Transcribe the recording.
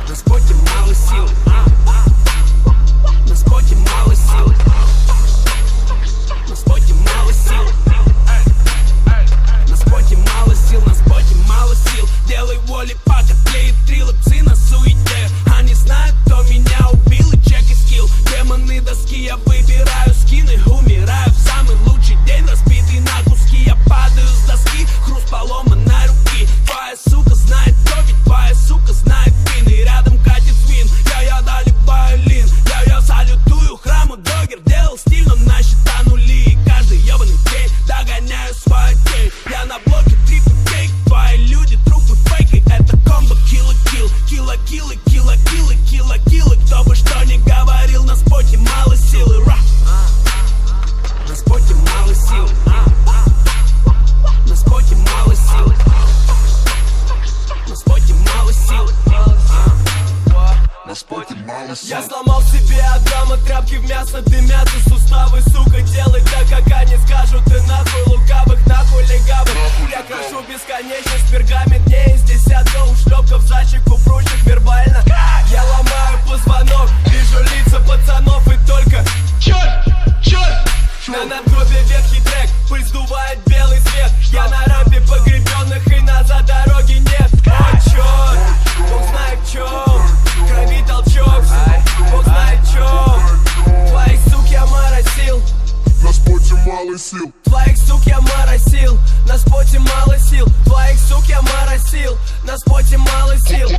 На споте мало сил. На споте мало сил. На споте мало сил. На споте мало сил. На споте мало сил. Делай воли, пока тлеет трилы, псы на суете. Они знают, кто меня убил, и чек и скилл. Демоны доски, я выбираю скины. Умираю в самый лучший день, разбитый на куски. Я падаю с доски, хруст поломанной руки. Твоя сука знает то, ведь твоя сука знает пин. И рядом катит свин, я доливаю лин. Я салютую храму, догер делал стиль, но на счета нули. И каждый ебаный день догоняю свою тень. Я на блоке трипл кейк, твои люди трупы фейки. Это комбо килла-килл, килла-киллы, килла-киллы, килла-киллы. Кто бы что ни говорил, на споте мало силы. На споте мало сил. На споте мало сил. На споте мало сил. На споте мало сил. Я сломал себе от драма, тряпки в мясо дымятся суставы, сука, делай так, как они скажут. Ты нахуй лукавых, нахуй легавых. Я крашу бесконечность, пергамент не из десятка ушлепков за щеку прущих вербально. Я ломаю позвонок, вижу лица пацанов и только на надгробе ветхий трек, пыль сдувает белый свет. Я на рампе погребенных и назад дороги нет. О, чёрт, Бог знает в чём, крови толчок, Бог знает в чём. Твоих сук я моросил. На споте мало сил. Твоих сук я моросил. На споте мало сил. Твоих сук я моросил. На споте мало сил.